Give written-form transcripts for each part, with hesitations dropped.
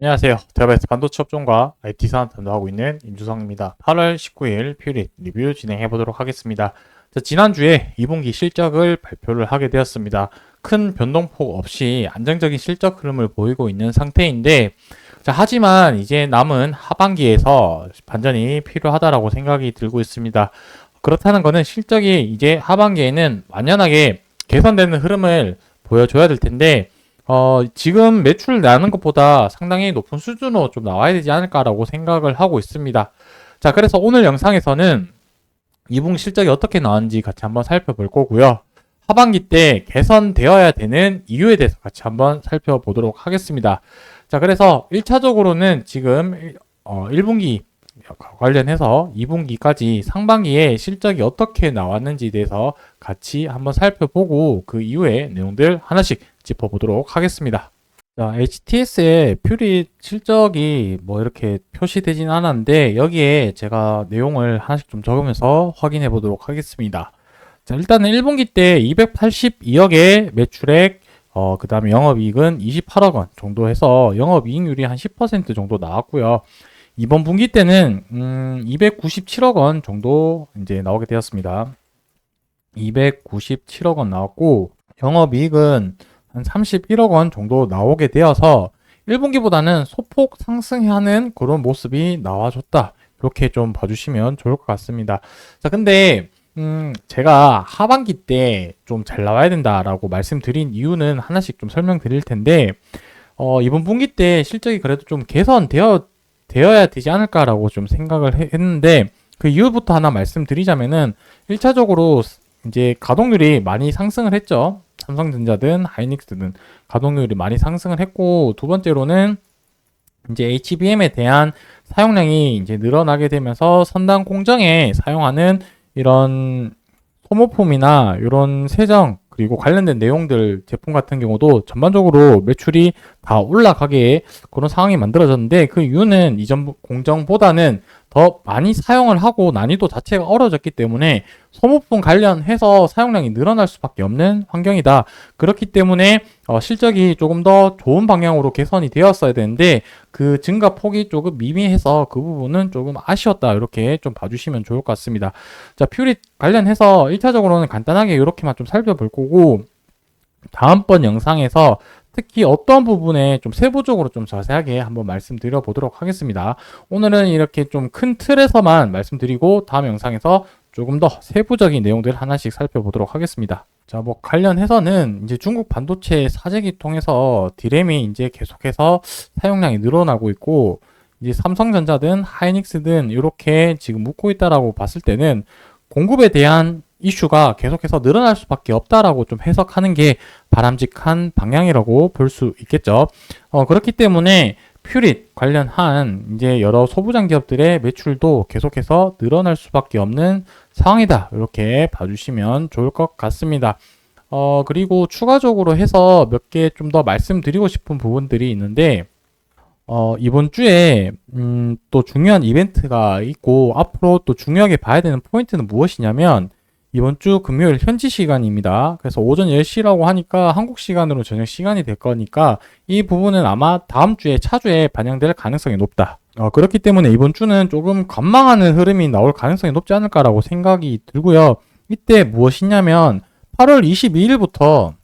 안녕하세요. 제가베스트 반도체 업종과 IT 산업 담당하고 있는 임주성입니다. 8월 19일 퓨릿 리뷰 진행해 보도록 하겠습니다. 자, 지난주에 2분기 실적을 발표를 하게 되었습니다. 큰 변동폭 없이 안정적인 실적 흐름을 보이고 있는 상태인데, 자, 하지만 이제 남은 하반기에서 반전이 필요하다라고 생각이 들고 있습니다. 그렇다는 것은 실적이 이제 하반기에는 완연하게 개선되는 흐름을 보여줘야 될 텐데, 지금 매출 나는 것보다 상당히 높은 수준으로 좀 나와야 되지 않을까라고 생각을 하고 있습니다. 자, 그래서 오늘 영상에서는 2분기 실적이 어떻게 나왔는지 같이 한번 살펴볼 거고요. 하반기 때 개선되어야 되는 이유에 대해서 같이 한번 살펴보도록 하겠습니다. 자, 그래서 1차적으로는 지금 1분기 관련해서 2분기까지 상반기에 실적이 어떻게 나왔는지에 대해서 같이 한번 살펴보고 그 이후에 내용들 하나씩 짚어보도록 하겠습니다. 자, HTS의 퓨릿 실적이 뭐 이렇게 표시되진 않았는데 여기에 제가 내용을 하나씩 좀 적으면서 확인해 보도록 하겠습니다. 자, 일단은 1분기 때 282억의 매출액, 그 다음에 영업이익은 28억 원 정도 해서 영업이익률이 한 10% 정도 나왔고요. 이번 분기 때는 297억 원 정도 이제 나오게 되었습니다. 297억 원 나왔고 영업이익은 한 31억 원 정도 나오게 되어서 1분기보다는 소폭 상승하는 그런 모습이 나와줬다. 이렇게 좀 봐주시면 좋을 것 같습니다. 자, 근데 제가 하반기 때 좀 잘 나와야 된다라고 말씀드린 이유는 하나씩 좀 설명드릴 텐데 이번 분기 때 실적이 그래도 좀 되어야 되지 않을까라고 좀 생각을 했는데 그 이유부터 하나 말씀드리자면은 1차적으로 이제 가동률이 많이 상승을 했죠. 삼성전자든 하이닉스든 가동률이 많이 상승을 했고 두 번째로는 이제 HBM에 대한 사용량이 이제 늘어나게 되면서 선단 공정에 사용하는 이런 소모품이나 이런 세정 그리고 관련된 내용들 제품 같은 경우도 전반적으로 매출이 다 올라가게 그런 상황이 만들어졌는데 그 이유는 이전 공정보다는 더 많이 사용을 하고 난이도 자체가 어려졌기 때문에 소모품 관련해서 사용량이 늘어날 수밖에 없는 환경이다. 그렇기 때문에 실적이 조금 더 좋은 방향으로 개선이 되었어야 되는데 그 증가 폭이 조금 미미해서 그 부분은 조금 아쉬웠다. 이렇게 좀 봐주시면 좋을 것 같습니다. 자, 퓨릿 관련해서 1차적으로는 간단하게 이렇게만 좀 살펴볼 거고 다음번 영상에서 특히 어떤 부분에 좀 세부적으로 좀 자세하게 한번 말씀드려 보도록 하겠습니다. 오늘은 이렇게 좀 큰 틀에서만 말씀드리고 다음 영상에서 조금 더 세부적인 내용들 하나씩 살펴보도록 하겠습니다. 자, 뭐 관련해서는 이제 중국 반도체 사재기 통해서 디램이 이제 계속해서 사용량이 늘어나고 있고 이제 삼성전자든 하이닉스든 이렇게 지금 묻고 있다라고 봤을 때는 공급에 대한 이슈가 계속해서 늘어날 수밖에 없다라고 좀 해석하는 게 바람직한 방향이라고 볼 수 있겠죠. 그렇기 때문에 퓨릿 관련한 이제 여러 소부장 기업들의 매출도 계속해서 늘어날 수밖에 없는 상황이다. 이렇게 봐주시면 좋을 것 같습니다. 그리고 추가적으로 해서 몇 개 좀 더 말씀드리고 싶은 부분들이 있는데, 이번 주에, 또 중요한 이벤트가 있고, 앞으로 또 중요하게 봐야 되는 포인트는 무엇이냐면, 이번 주 금요일 현지 시간입니다. 그래서 오전 10시라고 하니까 한국 시간으로 저녁 시간이 될 거니까 이 부분은 아마 다음 주에 차주에 반영될 가능성이 높다. 그렇기 때문에 이번 주는 조금 관망하는 흐름이 나올 가능성이 높지 않을까라고 생각이 들고요. 이때 무엇이냐면 8월 22일부터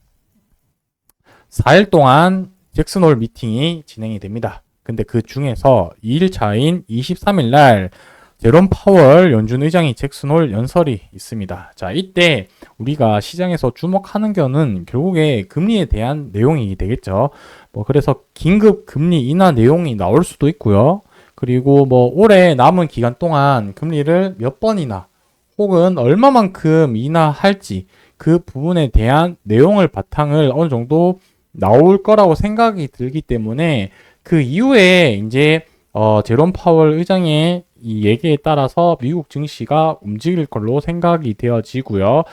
4일 동안 잭슨홀 미팅이 진행이 됩니다. 근데 그 중에서 2일차인 23일 날 제롬 파월 연준 의장이 잭슨홀 연설이 있습니다. 자, 이때 우리가 시장에서 주목하는 거는 결국에 금리에 대한 내용이 되겠죠. 뭐 그래서 긴급 금리 인하 내용이 나올 수도 있고요. 그리고 뭐 올해 남은 기간 동안 금리를 몇 번이나 혹은 얼마만큼 인하할지 그 부분에 대한 내용을 바탕을 어느 정도 나올 거라고 생각이 들기 때문에 그 이후에 이제 제롬 파월 의장의 이 얘기에 따라서 미국 증시가 움직일 걸로 생각이 되어지고요.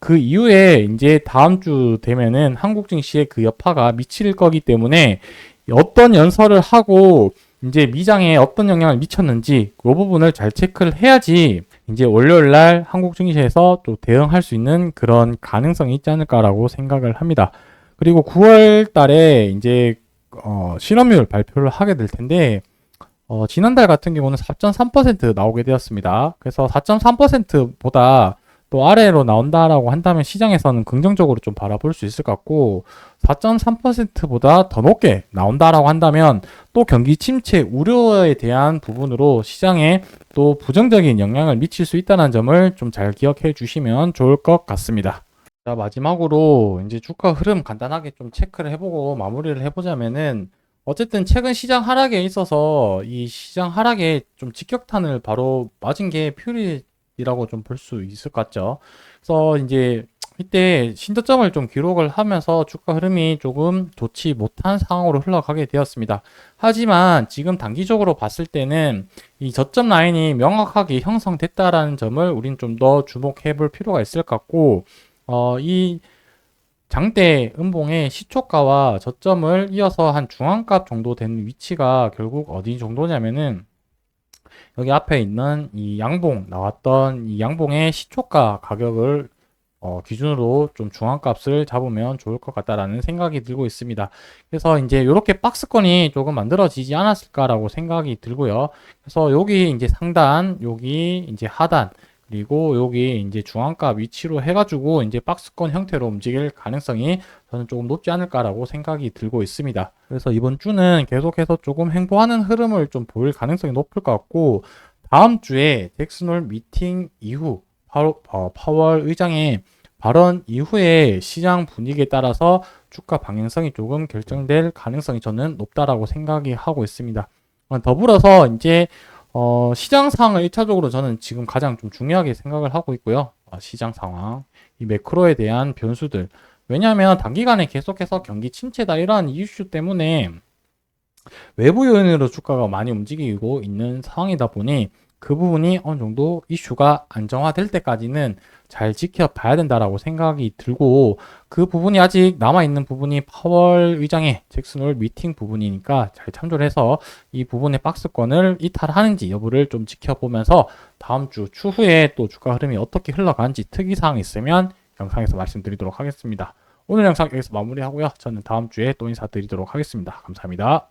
그 이후에 이제 다음 주 되면은 한국 증시에 그 여파가 미칠 거기 때문에 어떤 연설을 하고 이제 미장에 어떤 영향을 미쳤는지 그 부분을 잘 체크를 해야지 이제 월요일 날 한국 증시에서 또 대응할 수 있는 그런 가능성이 있지 않을까라고 생각을 합니다. 그리고 9월 달에 이제 실업률 발표를 하게 될 텐데, 지난달 같은 경우는 4.3% 나오게 되었습니다. 그래서 4.3%보다 또 아래로 나온다라고 한다면 시장에서는 긍정적으로 좀 바라볼 수 있을 것 같고, 4.3%보다 더 높게 나온다라고 한다면 또 경기 침체 우려에 대한 부분으로 시장에 또 부정적인 영향을 미칠 수 있다는 점을 좀 잘 기억해 주시면 좋을 것 같습니다. 자, 마지막으로 이제 주가 흐름 간단하게 좀 체크를 해보고 마무리를 해보자면은, 어쨌든 최근 시장 하락에 있어서 이 시장 하락에 좀 직격탄을 바로 맞은 게 퓨리라고 좀 볼 수 있을 것 같죠. 그래서 이제 이때 신저점을 좀 기록을 하면서 주가 흐름이 조금 좋지 못한 상황으로 흘러가게 되었습니다. 하지만 지금 단기적으로 봤을 때는 이 저점 라인이 명확하게 형성됐다라는 점을 우린 좀 더 주목해 볼 필요가 있을 것 같고, 이 장대 음봉의 시초가와 저점을 이어서 한 중앙값 정도 되는 위치가 결국 어디 정도냐면은, 여기 앞에 있는 이 양봉 나왔던 이 양봉의 시초가 가격을 기준으로 좀 중앙값을 잡으면 좋을 것 같다라는 생각이 들고 있습니다. 그래서 이제 이렇게 박스권이 조금 만들어지지 않았을까라고 생각이 들고요. 그래서 여기 이제 상단, 여기 이제 하단, 그리고 여기 이제 중앙값 위치로 해가지고 이제 박스권 형태로 움직일 가능성이 저는 조금 높지 않을까라고 생각이 들고 있습니다. 그래서 이번 주는 계속해서 조금 횡보하는 흐름을 좀 보일 가능성이 높을 것 같고, 다음 주에 잭슨홀 미팅 이후 파월 의장의 발언 이후에 시장 분위기에 따라서 주가 방향성이 조금 결정될 가능성이 저는 높다라고 생각이 하고 있습니다. 더불어서 이제 시장 상황을 1차적으로 저는 지금 가장 좀 중요하게 생각을 하고 있고요. 시장 상황, 이 매크로에 대한 변수들. 왜냐하면 단기간에 계속해서 경기 침체다 이러한 이슈 때문에 외부 요인으로 주가가 많이 움직이고 있는 상황이다 보니 그 부분이 어느 정도 이슈가 안정화될 때까지는 잘 지켜봐야 된다라고 생각이 들고, 그 부분이 아직 남아있는 부분이 파월 의장의 잭슨홀 미팅 부분이니까 잘 참조를 해서 이 부분의 박스권을 이탈하는지 여부를 좀 지켜보면서 다음 주 추후에 또 주가 흐름이 어떻게 흘러가는지 특이사항이 있으면 영상에서 말씀드리도록 하겠습니다. 오늘 영상 여기서 마무리하고요. 저는 다음 주에 또 인사드리도록 하겠습니다. 감사합니다.